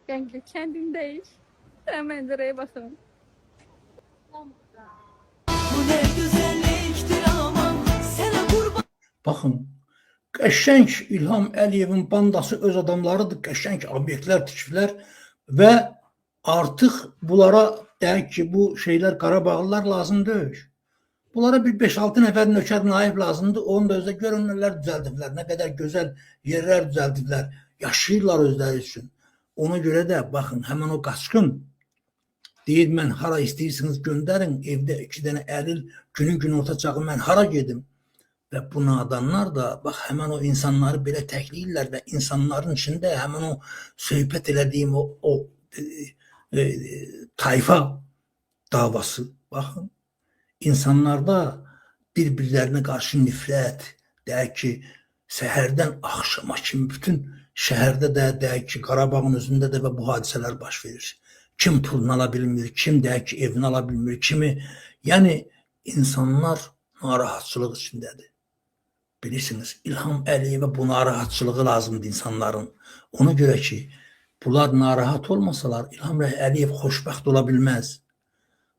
Kanka kendin değil. Sen manzaraya bakın. Bu ne güzelliktir aman sana kurban. Baxın, qəşəng İlham Əliyevin bandası öz adamlarıdır, qəşəng obyektlər tikiblər və artıq bunlara deyək ki, bu şeylər Qarabağlılar lazım deyil. Bunlara bir 5-6 nəfər nökər naib lazımdır. Onu da özdə görün nələr düzəldiblər, nə qədər gözəl yerlər düzəldiblər, yaşayırlar özləri üçün. Ona görə də baxın, həmin o qaçqın deyir, mən hara istəyirsiniz göndərin, evdə 2 dənə əril günün günorta çağı mən hara gedim? Və bu nadanlar da bax həmin o insanları belə təkləyirlər və insanların içində həmin o söhbət elədiyim o tayfa davası. Baxın, insanlarda bir-birlərinə qarşı nifrət, deyək ki, səhərdən axşama kimi bütün şəhərdə də, deyək ki, Qarabağın özündə də və bu hadisələr baş verir. Kim pulunu ala bilmir, kim deyək ki, evini ala bilmir, kimi, yəni insanlar narahatçılıq içindədir. Bilirsiniz, İlham Əliyevə bu narahatçılığı lazımdır insanların. Ona görə ki, bunlar narahat olmasalar, İlham Əliyev xoşbəxt ola bilməz.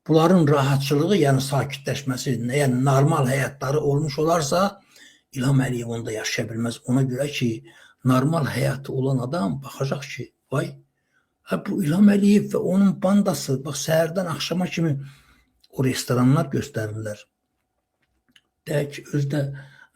Bunların rahatçılığı, yəni sakitləşməsi, yəni normal həyatları olmuş olarsa, İlham Əliyev onda yaşaya bilməz. Ona görə ki, normal həyatı olan adam baxacaq ki, vay, bu İlham Əliyev və onun bandası, bax, səhərdən axşama kimi o restoranlar göstərirlər. Deyək ki, özdə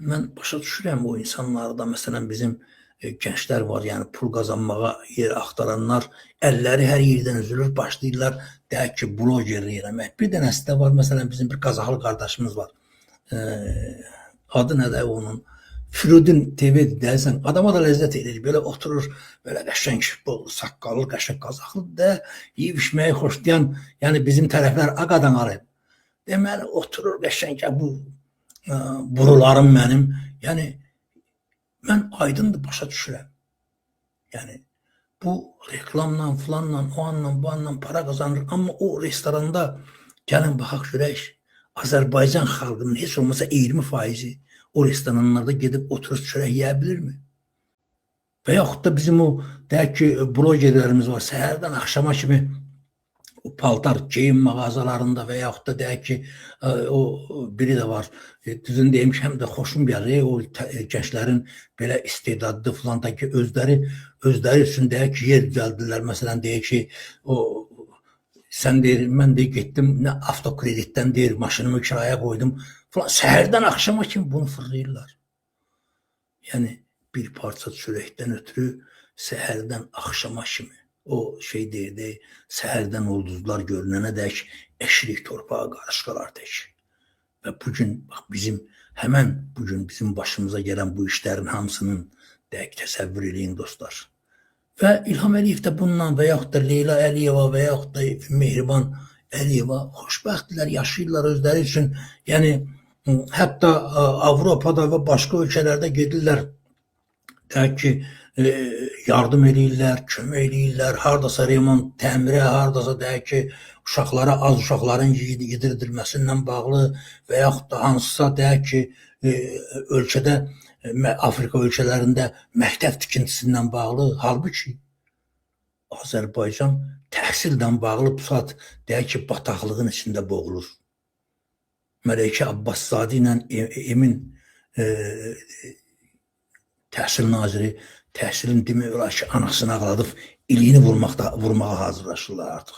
mən başa düşürəm o insanları da, məsələn, bizim gənclər var, yəni pul qazanmağa yer axtaranlar, əlləri hər yerdən üzülür, başlayırlar, deyək ki, blogerlik eləmək. Bir dənəsi də var, məsələn, bizim bir Qazaxlı qardaşımız var. Adı nədir onun? Firudin TV-dir, deyəsən, adama da ləzzət edir, belə oturur, belə qəşəng, saqqallı, qəşəng Qazaxlıdır da, yeyib içməyi xoşlayan, yəni bizim tərəflər Ağadan arayıb. Deməli, oturur qəşəng, bu burularım mənim, yəni mən aydındır başa düşürəm. Yəni bu reklamla, filanla, o anla, bu anla para qazanır, amma o restoranda gəlin baxaq görək, Azərbaycan xalqının heç olmasa 20%-i o restoranlarda gedib oturub çörək yeyə bilirmi? Və yaxud da bizim o, deyək ki, blogerlərimiz var, səhərdən axşama kimi paltar geyim mağazalarında və yaxud da deyək ki, o biri də var, düzün deyim ki, həm də xoşum gəlir, o gənclərin belə istedadlı filan da ki, özləri üçün deyək ki, yer düzəldirlər, məsələn, deyək ki, o sən deyir, mən deyir, getdim, nə avtokreditdən deyir, maşınımı kiraya qoydum, filan, səhərdən axşama kimi bunu fırlayırlar. Yəni, bir parça çörəkdən ötürü səhərdən axşama kimi o şey deyirdi, səhərdən ulduzlar görünənə dək eşirik torpağa qarışqalar tək. Və bugün, bax, həmən bugün bizim başımıza gələn bu işlərin hamısının dək təsəvvür eləyin dostlar. Və İlham Əliyev də bundan və yaxud da Leyla Əliyeva və yaxud da Mehriban Əliyeva xoşbəxtdirlər, yaşayırlar özləri üçün. Yəni, hətta Avropada və başqa ölkələrdə gedirlər, deyək ki, yardım eləyirlər, kömək eləyirlər, haradasa remont, təmirə, haradasa deyək ki, uşaqlara, az uşaqların yedirdilməsindən bağlı və yaxud da hansısa deyək ki, ölkədə, Afrika ölkələrində məktəb tikintisindən bağlı, halbuki Azərbaycan təhsildən bağlı bu saat deyək ki, bataqlığın içində boğulur. Məleykə Abbaszadə ilə Emin təhsil naziri təhsilin demək olar ki, anasını ağladıb, iliyini vurmağa hazırlaşırlar artıq.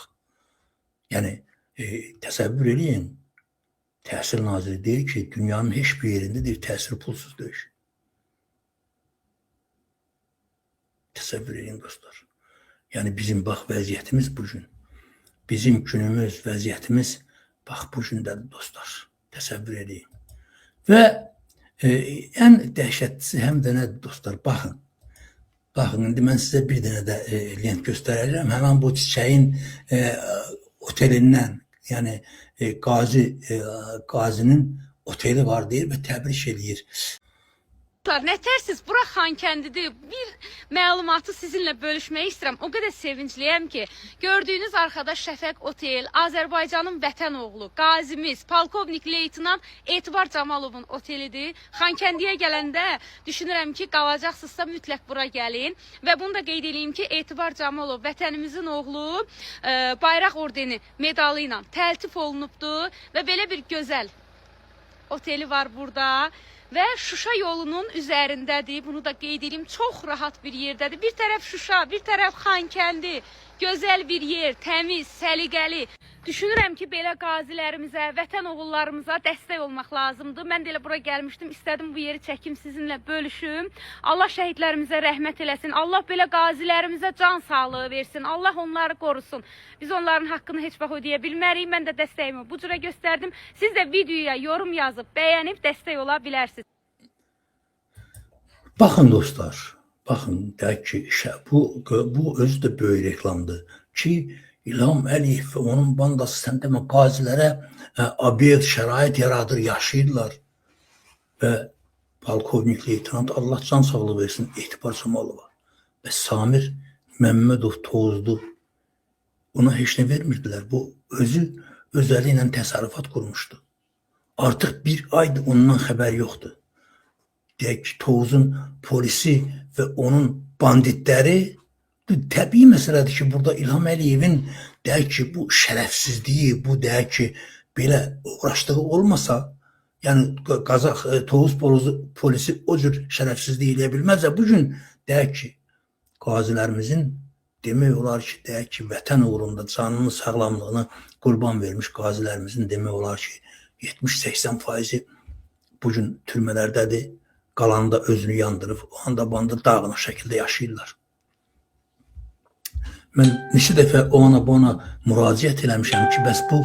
Yəni, təsəvvür eləyin, təhsil naziri deyir ki, dünyanın heç bir yerində deyir, təhsil pulsuz deyil. Təsəvvür eləyin, dostlar. Yəni, bizim, bax, vəziyyətimiz bugün, bizim günümüz, vəziyyətimiz, bax, bugündədir, dostlar. Təsəvvür eləyin. Və ən dəhşətlisi həm də nədir, dostlar, baxın. Baxın, indi mən sizə bir dənə də lent göstərəcəm. Həmən bu Çiçəyin otelindən, yəni Qazinin oteli var deyir və təbrik eləyir. Nətərsiz, bura Xankəndidir. Bir məlumatı sizinlə bölüşmək istəyirəm. O qədər sevincliyəm ki, gördüyünüz arkadaş Şəfəq Otel, Azərbaycanın vətən oğlu, qazimiz, polkovnik leytenant Etibar Camalovun otelidir. Xankəndiyə gələndə düşünürəm ki, qalacaqsınızsa mütləq bura gəlin. Və bunu da qeyd edeyim ki, Etibar Camalov vətənimizin oğlu bayraq ordeni medalı ilə təltif olunubdur və belə bir gözəl oteli var burada. Və Şuşa yolunun üzərindədir. Bunu da qeyd edeyim. Çox rahat bir yerdədir. Bir tərəf Şuşa, bir tərəf Xankəndi. Gözəl bir yer, təmiz, səliqəli. Düşünürəm ki, belə qazilərimizə, vətən oğullarımıza dəstək olmaq lazımdır. Mən də elə bura gəlmişdim. İstədim bu yeri çəkim sizinlə bölüşüm. Allah şəhidlərimizə rəhmət eləsin. Allah belə qazilərimizə can sağlığı versin. Allah onları qorusun. Biz onların haqqını heç vaxt ödəyə bilmərik. Mən də dəstəyimi bu cürə göstərdim. Siz də videoya yorum yazıb, bəyənib dəstək ola bilərsiniz. Baxın dostlar, baxın, deyək ki, bu özü də böyük reklamdır ki, İlham Əliyev və onun bandası sən demə qazilərə obyekt, şərait yaradır, yaşayırlar və polkovnik leytenant Allah can sağlığı versin Etibar Camalova və Samir Məmmədov Tozlu ona heç nə vermirdilər. Bu özəli ilə təsərrüfat qurmuşdu. Artıq bir aydır ondan xəbər yoxdur. Deyək ki, Tovuzun polisi və onun banditləri təbii məsələdir ki, burada İlham Əliyevin deyək ki, bu şərəfsizliyi, bu deyək ki, belə uğraşdığı olmasa, yəni Qazax Tovuz polisi o cür şərəfsizliyi eləyə bilməz. Bugün deyək ki, qazilərimizin demək olar ki, deyək ki, vətən uğrunda canını, sağlamlığını qurban vermiş qazilərimizin demək olar ki, 70-80% bugün türmələrdədir. Qalanı da özünü yandırıb, o anda bandı dağınıq şəkildə yaşayırlar. Mən neçə dəfə o ana bu ana müraciət eləmişəm ki, bəs bu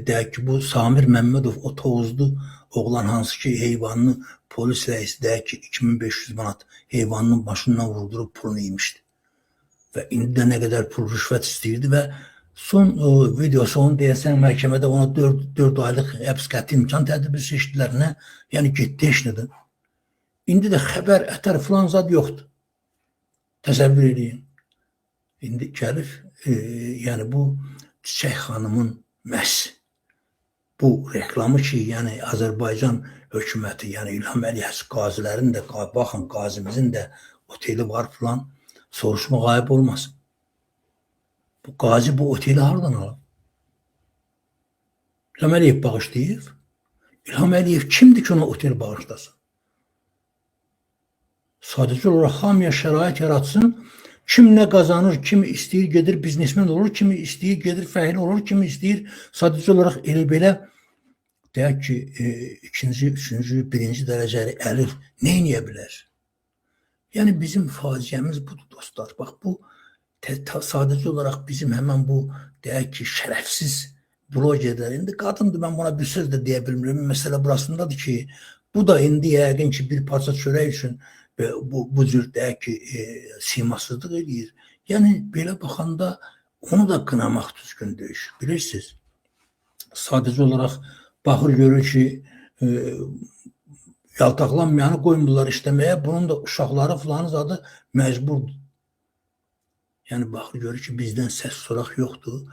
deyək ki, bu Samir Məmmədov o Tovuzlu oğlan hansı ki, heyvanını polis rəisi deyək ki, 2500 manat heyvanının başından vurdurub pulunu yemişdi. Və indi də nə qədər pul rüşvət istəyirdi və son videosu onu deyəsən məhkəmədə ona 4 aylıq həbs qəti imkan tədbiri seçdilər. Nə? Yəni getdi heç nədən. İndi də xəbər, ətər filan zad yoxdur. Təsəvvür edin. İndi gəlib, yəni bu Çiçək xanımın məhz bu reklamı ki, yəni Azərbaycan hökuməti, yəni İlham Əliyev qazilərin də, baxın qazimizin də oteli var filan, soruşma qayıb olmasın. Bu qazi bu oteli hardan alıb? İlham Əliyev bağışlayıb. İlham Əliyev kimdir ki ona otel bağışlasın? Sadəcə olaraq hamıya şərait yaratsın. Kim nə qazanır, kimi istəyir gedir biznesmen olur, kimi istəyir gedir fəhil olur, kimi istəyir sadəcə olaraq elə belə deyək ki, ikinci, üçüncü, birinci dərəcəli əlil nə edə bilər? Yəni bizim faciəmiz budur dostlar. Bax bu sadəcə olaraq bizim həmən bu deyək ki, şərəfsiz blogerlər, indi qadındır, mən buna bir söz də deyə bilmirəm. Məsələ burasındadır ki, bu da indi yəqin ki, bir parça çörək üçün bu cür deyək ki, simasızlıq edir. Yəni belə baxanda onu da qınamaq düzgün deyil. Bilirsiniz, sadəcə olaraq baxır görür ki, yaltaqlanmayanı qoymurlar işləməyə, bunun da uşaqları filanı zadı məcburdur. Yəni baxır görür ki, bizdən səs soraq yoxdur.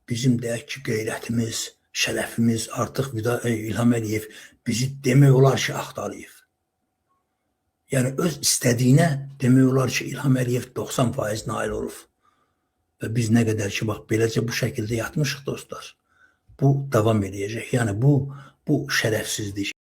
Bizim deyək ki, qeyrətimiz, şərəfimiz artıq İlham Əliyev bizi demək olar ki, axtarıyıb. Yəni öz istədiyinə demək olar ki, İlham Əliyev 90% nail olub. Və biz nə qədər ki, bax, beləcə bu şəkildə yatmışıq dostlar. Bu davam edəcək. Yəni bu şərəfsizlik.